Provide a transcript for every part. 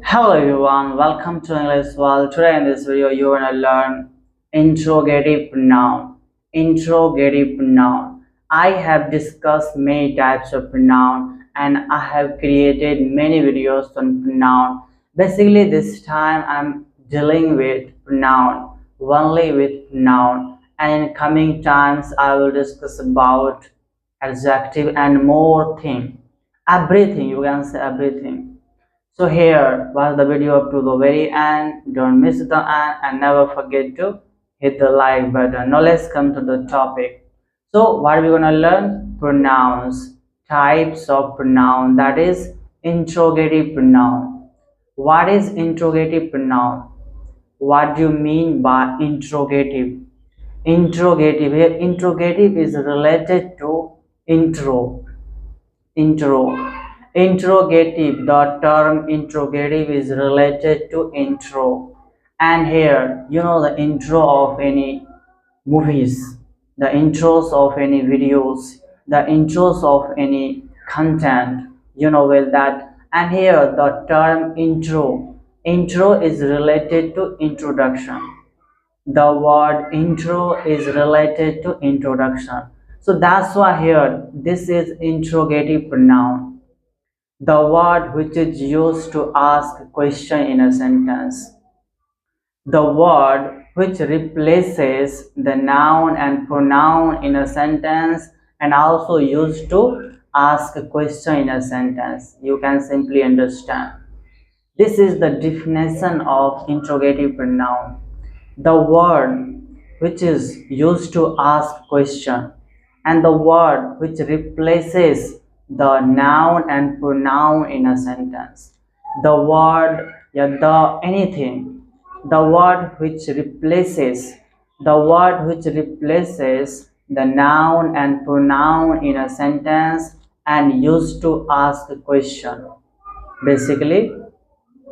Hello everyone, welcome to English World. Today in this video you are going to learn interrogative pronoun. Interrogative pronoun. I have discussed many types of pronoun and I have created many videos on pronoun. Basically this time I'm dealing with pronoun, only with pronoun, and in coming times I will discuss about adjective and more thing. Everything, you can say everything. So here was the video up to the very end. Don't miss the end and never forget to hit the like button. Now let's come to the topic. So what are we gonna learn? Pronouns, types of pronoun, that is interrogative pronoun. What is interrogative pronoun? What do you mean by interrogative? Interrogative here, interrogative is related to intro. Intro. Interrogative. The term interrogative is related to intro. And here, you know the intro of any movies, the intros of any videos, the intros of any content, you know well that. And here the term intro. Intro is related to introduction. The word intro is related to introduction. So that's why here this is interrogative pronoun, the word which is used to ask a question in a sentence, the word which replaces the noun and pronoun in a sentence and also used to ask a question in a sentence. You can simply understand. This is the definition of interrogative pronoun, the word which is used to ask question and the word which replaces the noun and pronoun in a sentence, the word, yeah, the anything, the word which replaces, the noun and pronoun in a sentence and used to ask a question, basically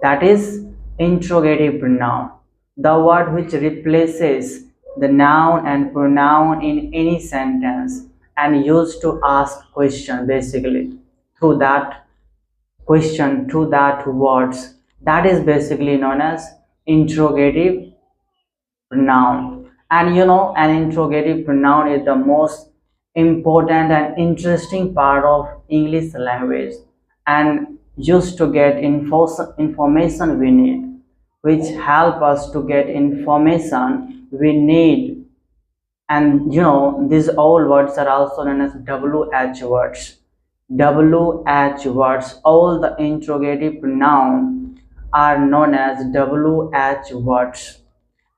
that is interrogative pronoun, the word which replaces the noun and pronoun in any sentence and used to ask question, basically through that question, through that words, that is basically known as interrogative pronoun. And you know, an interrogative pronoun is the most important and interesting part of English language and used to get information we need, which help us to get information we need. And you know, these all words are also known as WH words. WH words, all the interrogative pronoun are known as WH words.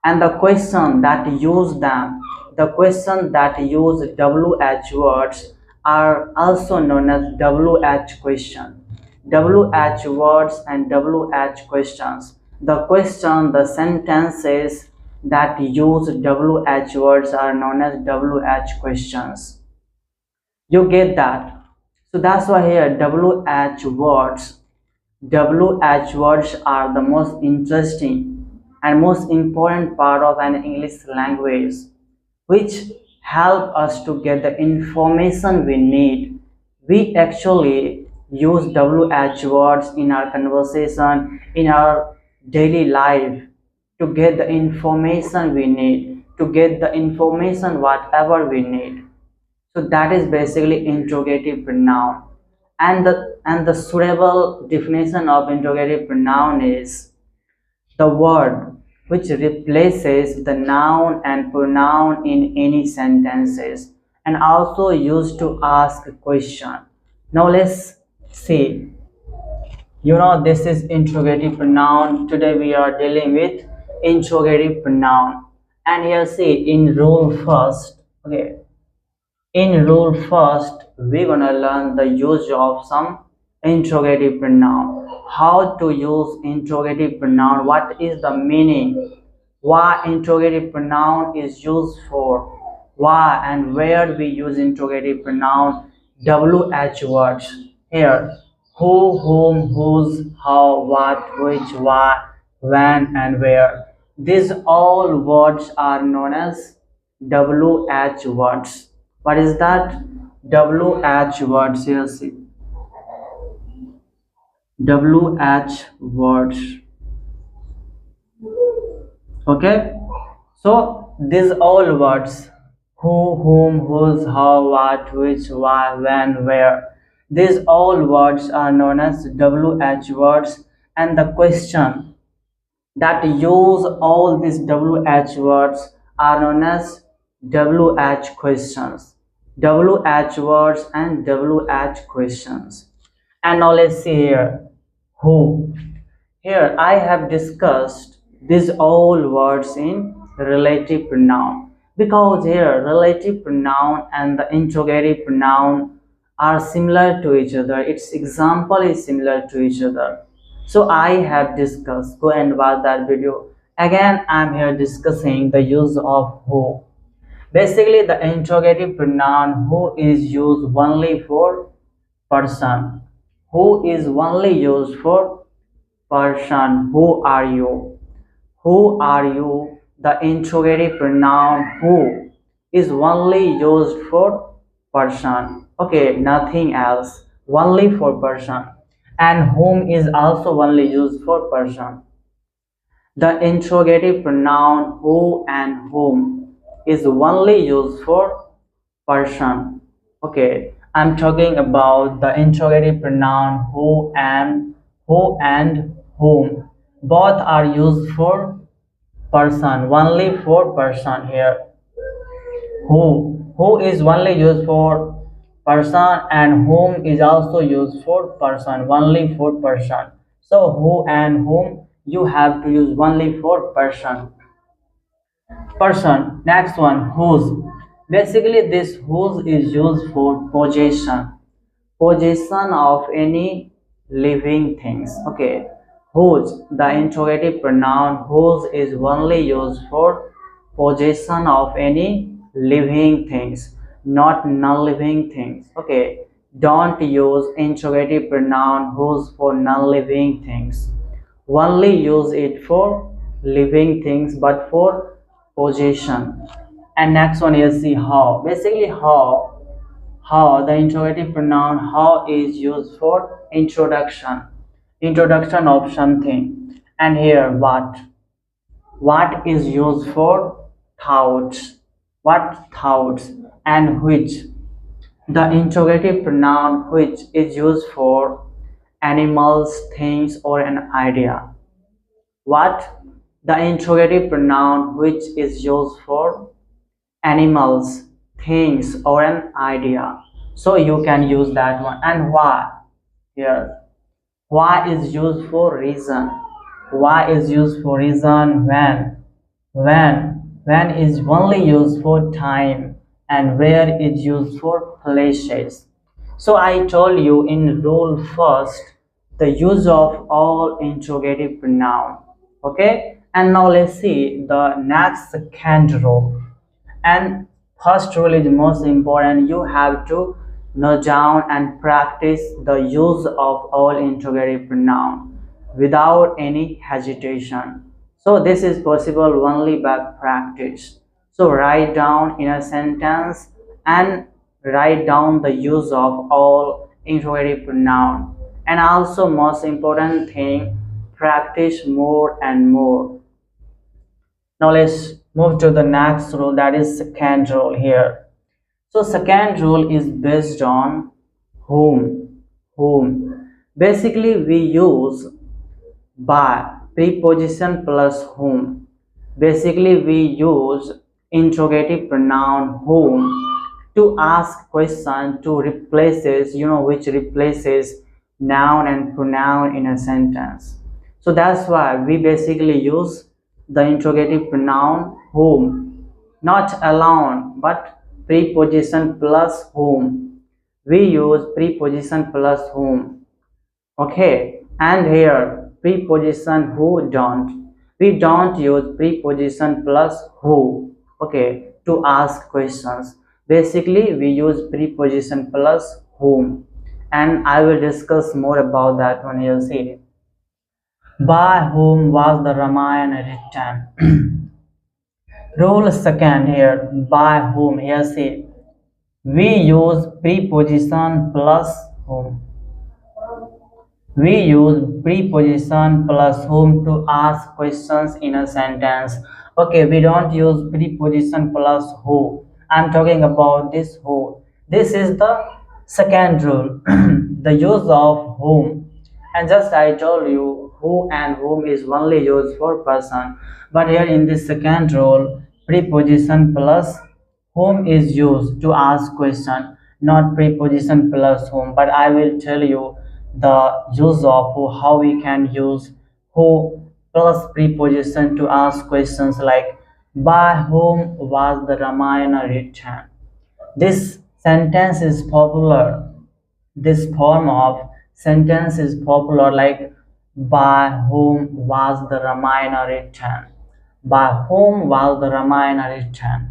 And the question that use them, the question that use WH words are also known as WH question. WH words and WH questions. The question, the sentences that use WH words are known as WH questions. You get that? So that's why here WH words are the most interesting and most important part of an English language, which help us to get the information we need. We actually use WH words in our conversation, in our daily life, to get the information we need, to get the information whatever we need. So that is basically interrogative pronoun. And the suitable definition of interrogative pronoun is the word which replaces the noun and pronoun in any sentences and also used to ask a question. Now let's see. You know, this is interrogative pronoun. Today we are dealing with interrogative pronoun. And here see in rule first. Okay, in rule first, we're gonna learn the use of some interrogative pronoun. How to use interrogative pronoun, what is the meaning, why interrogative pronoun is used for, why and where we use interrogative pronoun, WH words. Here, who, whom, whose, how, what, which, why, when and where. These all words are known as WH words. What is that? WH words. Here see. WH words. Okay, so these all words, who, whom, whose, how, what, which, why, when, where, these all words are known as WH words, and the question that use all these WH words are known as WH questions. WH words and WH questions. And now let's see here, who. Here I have discussed these all words in relative pronoun, because here relative pronoun and the interrogative pronoun are similar to each other. Its example is similar to each other. So I have discussed, go and watch that video. Again, I'm here discussing the use of who. Basically, the interrogative pronoun who is used only for person. Who is only used for person. Who are you? Who are you? The interrogative pronoun who is only used for person. Okay, nothing else. Only for person. And whom is also only used for person. The interrogative pronoun who and whom is only used for person. Okay, I'm talking about the interrogative pronoun who and whom. Both are used for person, only for person here. Who is only used for person, and whom is also used for person, only for person. So who and whom you have to use only for person. Next one, whose. Basically this whose is used for possession of any living things. Okay, whose, the interrogative pronoun whose is only used for possession of any living things, not non-living things. Okay, don't use interrogative pronoun whose for non-living things. Only use it for living things, but for possession. And next one is the how. Basically how, the interrogative pronoun how is used for introduction of something. And here what is used for thoughts, what thoughts. And which, the interrogative pronoun which is used for animals, things, or an idea. What, the interrogative pronoun which is used for animals, things, or an idea. So you can use that one. And why, here why is used for reason. Why is used for reason. When is only used for time, and where is used for places. So I told you in rule first the use of all interrogative pronoun. Okay, and now let's see the next second rule. And first rule is most important. You have to note down and practice the use of all interrogative pronoun without any hesitation. So this is possible only by practice. So write down in a sentence and write down the use of all interrogative pronoun. And also most important thing, practice more and more. Now let's move to the next rule, that is second rule here. So second rule is based on whom. Basically we use by preposition plus whom. Basically we use interrogative pronoun whom to ask question to replaces, which replaces noun and pronoun in a sentence. So that's why we basically use the interrogative pronoun whom, not alone but preposition plus whom. We use preposition plus whom. Okay, and here preposition who don't. We don't use preposition plus who. Okay, to ask questions. Basically we use preposition plus whom, and I will discuss more about that one. You'll see. By whom was the Ramayana written? Rule second here, by whom. Here see, we use preposition plus whom. We use preposition plus whom to ask questions in a sentence. Okay, we don't use preposition plus who. I'm talking about this who. This is the second rule, the use of whom. And just I told you who and whom is only used for person. But here in this second rule, preposition plus whom is used to ask question, not preposition plus whom. But I will tell you the use of who, how we can use who plus preposition to ask questions like by whom was the Ramayana written. This sentence is popular. This form of sentence is popular like by whom was the Ramayana written. By whom was the Ramayana written?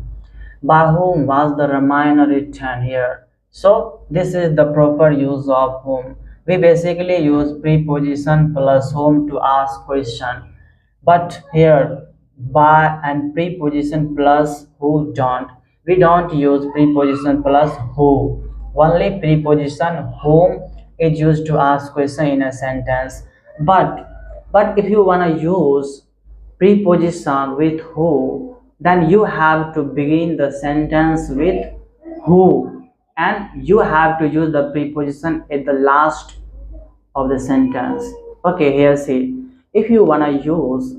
By whom was the Ramayana written here? So this is the proper use of whom. We basically use preposition plus whom to ask question. But here by and preposition plus who don't. We don't use preposition plus who. Only preposition whom is used to ask question in a sentence. But if you wanna use preposition with who, then you have to begin the sentence with who, and you have to use the preposition at the last of the sentence. Okay, here see, if you wanna use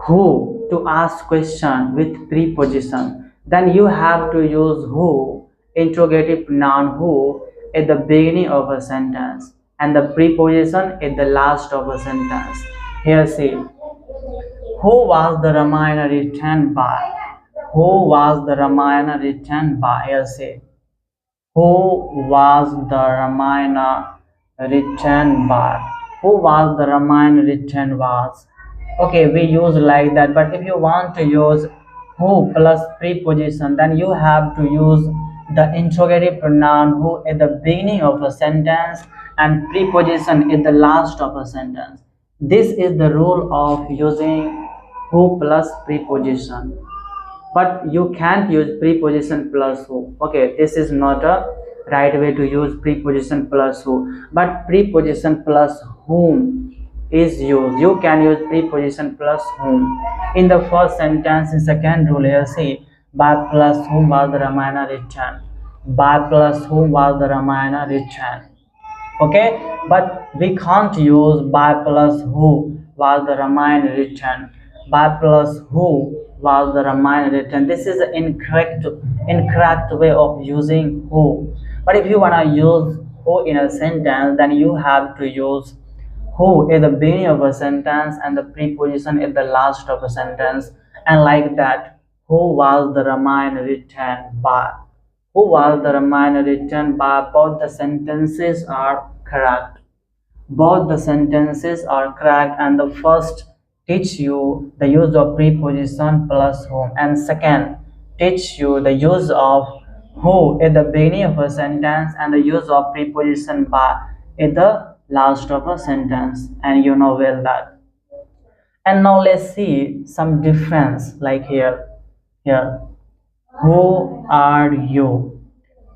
who to ask question with preposition, then you have to use who, interrogative pronoun who, at the beginning of a sentence and the preposition at the last of a sentence. Here see, who was the Ramayana written by? Who was the Ramayana written by? Here say, who was the Ramayana written by? Who was the Ramayana written was? Okay, we use like that. But if you want to use who plus preposition, then you have to use the interrogative pronoun who at the beginning of a sentence and preposition at the last of a sentence. This is the rule of using who plus preposition. But you can't use preposition plus who. Okay, this is not a right way to use preposition plus who, but preposition plus whom is used. You can use preposition plus whom in the first sentence. In second rule here, see, by plus whom was the Ramayana written. By plus whom was the Ramayana written. Okay, but we can't use by plus who was the Ramayana written. By plus who was the Ramayana written. This is the incorrect way of using who. But if you want to use who in a sentence, then you have to use who at the beginning of a sentence and the preposition at the last of a sentence, and like that. Who was the Ramayana written by? Who was the Ramayana written by? Both the sentences are correct. Both the sentences are correct, and the first teach you the use of preposition plus whom, and second teach you the use of who at the beginning of a sentence and the use of preposition by at the last of a sentence, and you know well that. And now let's see some difference like here. Who are you?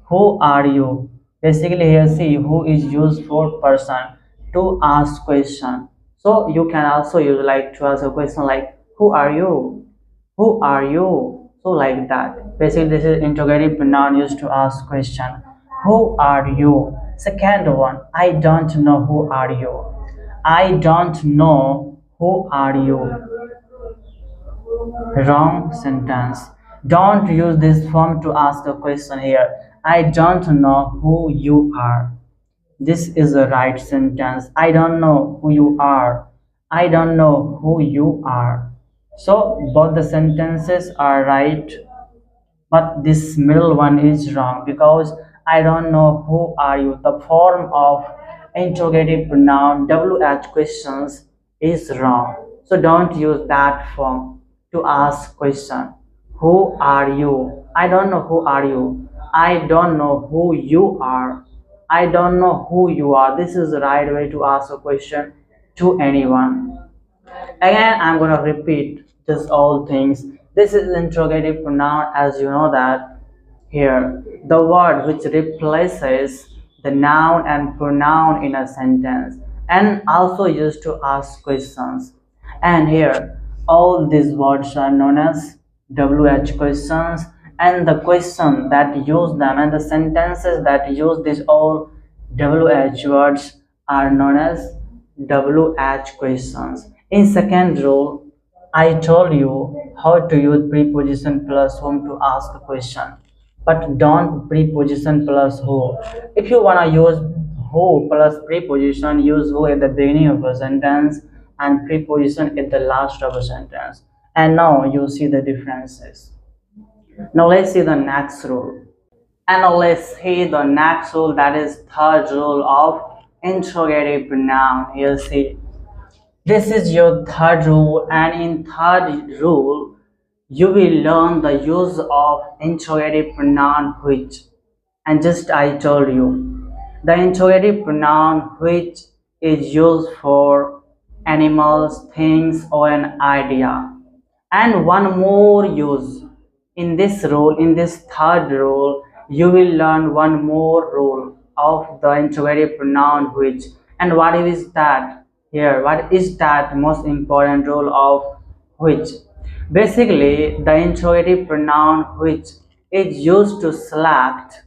Who are you? Basically here see, who is used for person to ask question. So you can also use like to ask a question like who are you? Who are you? So like that. Basically this is interrogative pronoun used to ask question. Who are you? Second one, I don't know. Who are you? I don't know. Who are you? Wrong sentence. Don't use this form to ask a question here. I don't know who you are. This is the right sentence. I don't know who you are. I don't know who you are. So both the sentences are right, but this middle one is wrong because I don't know who are you. The form of interrogative pronoun WH questions is wrong. So don't use that form to ask question. Who are you? I don't know who are you. I don't know who you are. I don't know who you are. This is the right way to ask a question to anyone. Again, I'm gonna repeat just all things. This is interrogative pronoun, as you know that here. The word which replaces the noun and pronoun in a sentence. and also used to ask questions. And here all these words are known as WH questions, and the question that use them and the sentences that use these all WH words are known as WH questions. In second rule, I told you how to use preposition plus whom to ask a question, but don't preposition plus who. If you wanna use who plus preposition, use who at the beginning of a sentence and preposition at the last of a sentence. And now you see the differences. Now let's see the next rule. And now let's see the next rule, that is third rule of interrogative pronoun. You see, this is your third rule, and in third rule, you will learn the use of interrogative pronoun which. And just I told you, the interrogative pronoun which is used for animals, things, or an idea. And one more use in this rule, in this third rule, you will learn one more rule of the interrogative pronoun which. And what is that? Here, what is that most important rule of which? Basically, the interrogative pronoun which is used to select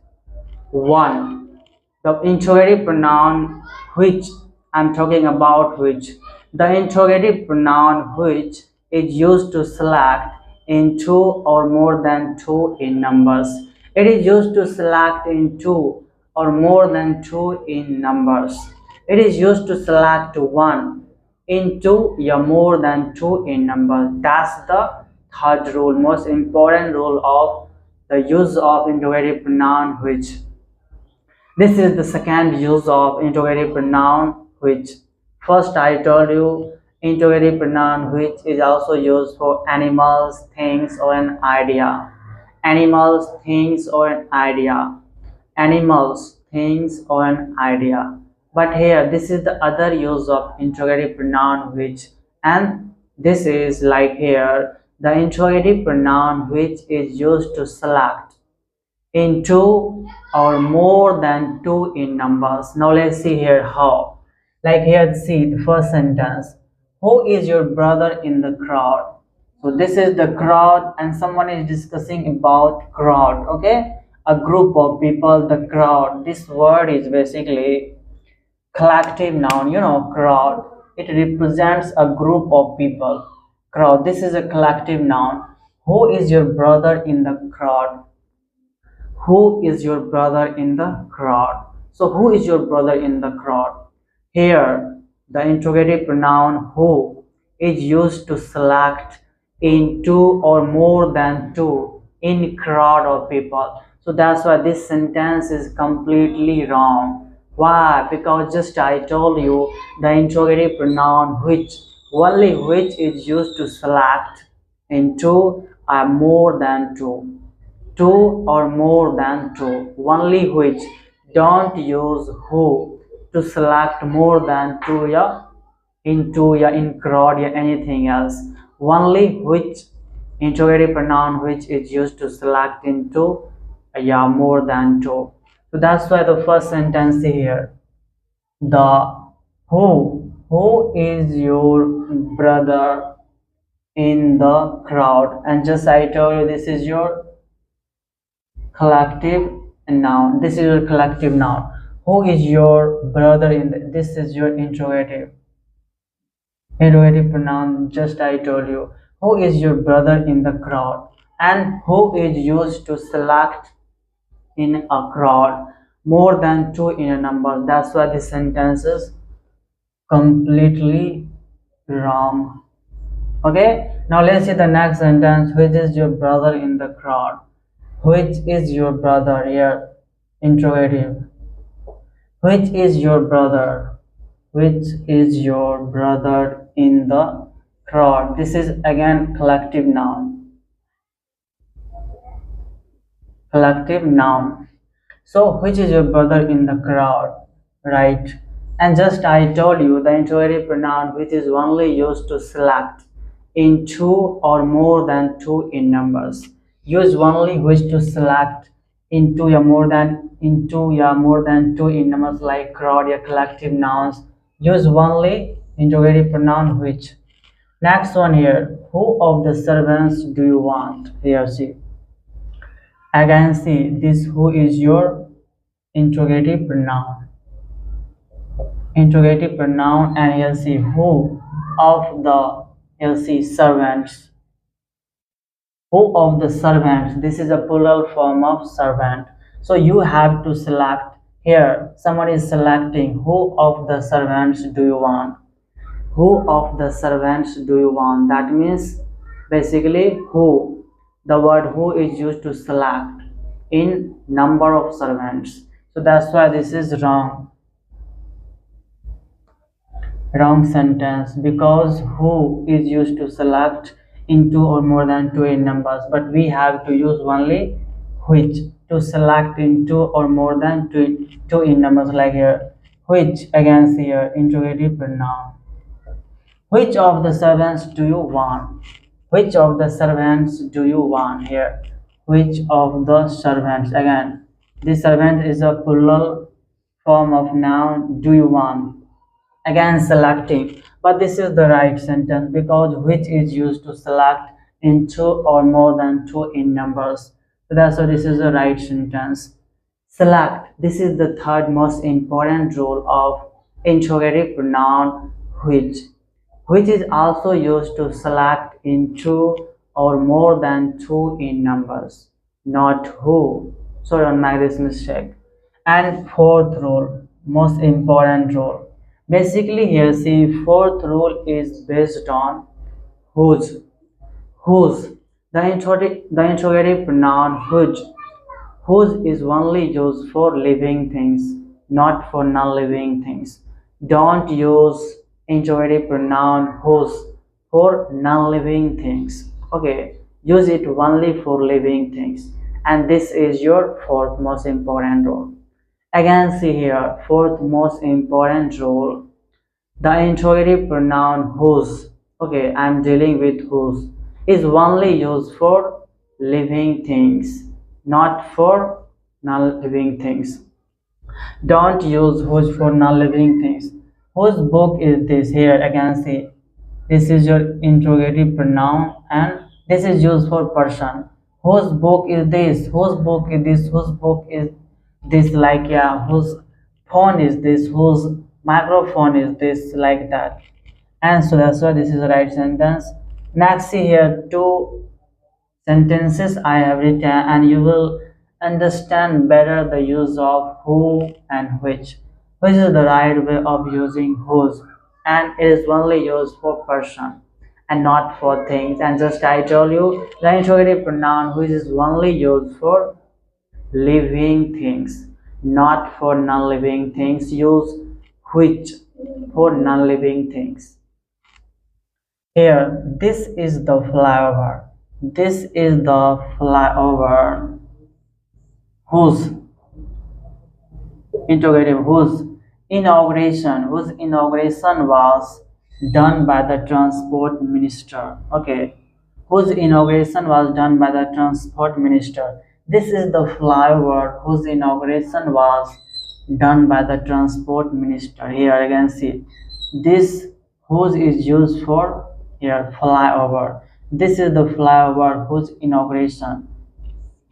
one, the interrogative pronoun which, I'm talking about which, the interrogative pronoun which is used to select in two or more than two in numbers. It is used to select in two or more than two in numbers. It is used to select one in two or more than two in numbers. That's the third rule, most important rule of the use of interrogative pronoun which. This is the second use of interrogative pronoun which. First I told you interrogative pronoun which is also used for animals, things, or an idea. Animals, things, or an idea. Animals, things, or an idea. But here this is the other use of interrogative pronoun which, and this is like here the interrogative pronoun which is used to select in two or more than two in numbers. Now let's see here how. Like here, see the first sentence. Who is your brother in the crowd? So this is the crowd, and someone is discussing about crowd. Okay, a group of people. The crowd. This word is basically collective noun. You know, crowd. It represents a group of people. Crowd. This is a collective noun. Who is your brother in the crowd? Who is your brother in the crowd? So who is your brother in the crowd? Here the interrogative pronoun who is used to select in two or more than two in crowd of people. So that's why this sentence is completely wrong. Why? Because just I told you the interrogative pronoun which, only which is used to select in two or more than two or more than two, only which. Don't use who to select more than two, yeah, in two, yeah, in crowd, yeah, anything else. Only which, interrogative pronoun which is used to select into, yeah, more than two. So that's why the first sentence here, the who is your brother in the crowd, and just I told you this is your collective noun. This is your collective noun. Who is your brother in the, this is your interrogative pronoun. Just I told you who is your brother in the crowd, and who is used to select in a crowd more than two in a number. That's why this sentence is completely wrong. Okay, now let's see the next sentence. Which is your brother in the crowd? Which is your brother? Here interrogative. Which is your brother? Which is your brother in the crowd? This is again collective noun. Collective noun. So which is your brother in the crowd? Right. And just I told you the interrogative pronoun which is only used to select in two or more than two in numbers. Use only which to select in two or more than two in numbers like crowd or collective nouns. Use only interrogative pronoun which. Next one here. Who of the servants do you want? Here see. Again see this who is your interrogative pronoun. Interrogative pronoun and you'll see who of the you'll see servants. Who of the servants? This is a plural form of servant. So you have to select here. Someone is selecting who of the servants do you want? Who of the servants do you want? That means basically who. The word who is used to select in number of servants. So that's why this is wrong sentence, because who is used to select in two or more than two in numbers, but we have to use only which to select in two or more than two in numbers, like here which. Again here interrogative pronoun. Which of the servants do you want? Which of the servants do you want? Here which of the servants. Again this servant is a plural form of noun. Do you want? Again selecting, but this is the right sentence because which is used to select in two or more than two in numbers. So that's why this is the right sentence. Select, this is the third most important rule of interrogative pronoun which is also used to select in two or more than two in numbers, not who. So don't make this mistake. And fourth rule, most important rule. Basically here see fourth rule is based on whose. Whose. The interrogative pronoun whose is only used for living things, not for non-living things. Don't use interrogative pronoun whose for non-living things. Okay, use it only for living things. And this is your fourth most important rule. Again see here, fourth most important rule. The interrogative pronoun whose, okay, I'm dealing with whose, is only used for living things, not for non-living things. Don't use whose for non-living things. Whose book is this? Here again see, this is your interrogative pronoun and this is used for person. Whose book is this? Whose book is this? Whose book is this? Like yeah, whose phone is this? Whose microphone is this? Like that. And so that's why this is the right sentence. Next see here two sentences I have written and you will understand better the use of who and which is the right way of using whose, and it is only used for person and not for things. And just I told you the interrogative pronoun which is only used for living things, not for non-living things. Use which for non-living things. Here this is the flyover. This is the flyover. Whose interrogative whose inauguration was done by the transport minister. Okay, whose inauguration was done by the transport minister. This is the flyover whose inauguration was done by the transport minister. Here again see this whose is used for here flyover. This is the flyover whose inauguration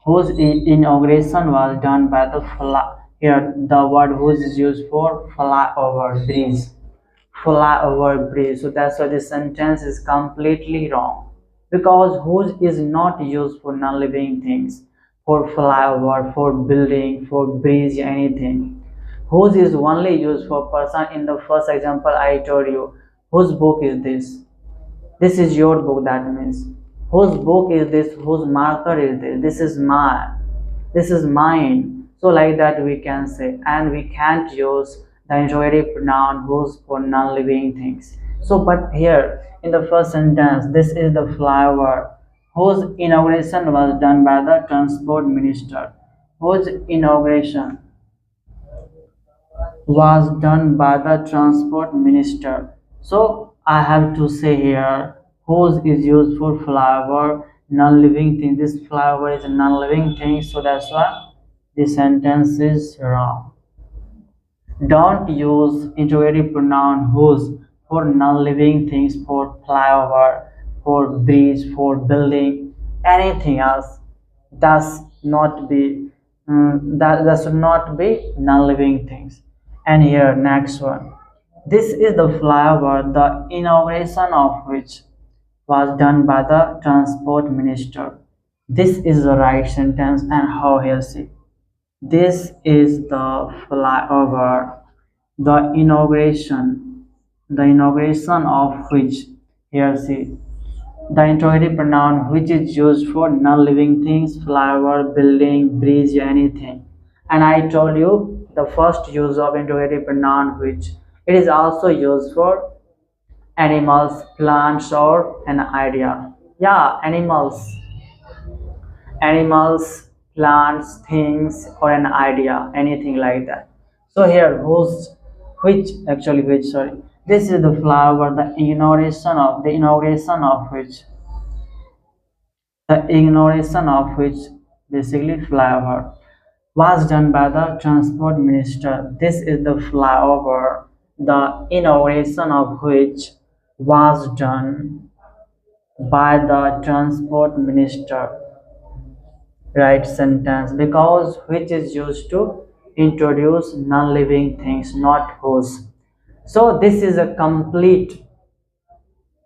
was done by the here the word whose is used for flyover bridge. Flyover bridge. So that's why this sentence is completely wrong, because whose is not used for non-living things, for flyover, for building, for bridge, anything. Whose is only used for person. In the first example I told you, whose book is this? This is your book. That means whose book is this? Whose marker is this? This is mine. So like that we can say. And we can't use the interrogative pronoun whose for non-living things. So but here in the first sentence, this is the flyover whose inauguration was done by the transport minister. Whose inauguration was done by the transport minister. So I have to say here whose is used for flyover, non-living thing. This flyover is a non-living thing, so that's why this sentence is wrong. Don't use interrogative pronoun whose for non-living things, for flyover, for bridge, for building, anything else. Does not be that should not be non-living things. And here next one. This is the flyover, the inauguration of which was done by the transport minister. This is the right sentence and how here see. This is the flyover, the inauguration of which, here see, the interrogative pronoun which is used for non-living things, flyover, building, bridge, anything. And I told you the first use of interrogative pronoun which it is also used for animals, plants, or an idea. Yeah, animals, plants, things, or an idea, anything like that. So here, which, sorry. This is the flower, the inauguration of which, basically flower, was done by the transport minister. This is the flower, the inauguration of which was done by the transport minister. Right sentence, because which is used to introduce non-living things, not whose. So this is a complete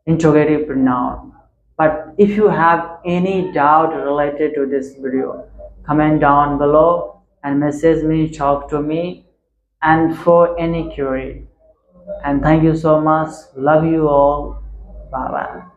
interrogative pronoun. But if you have any doubt related to this video, comment down below and message me, talk to me, and for any query. And thank you so much. Love you all. Bye bye.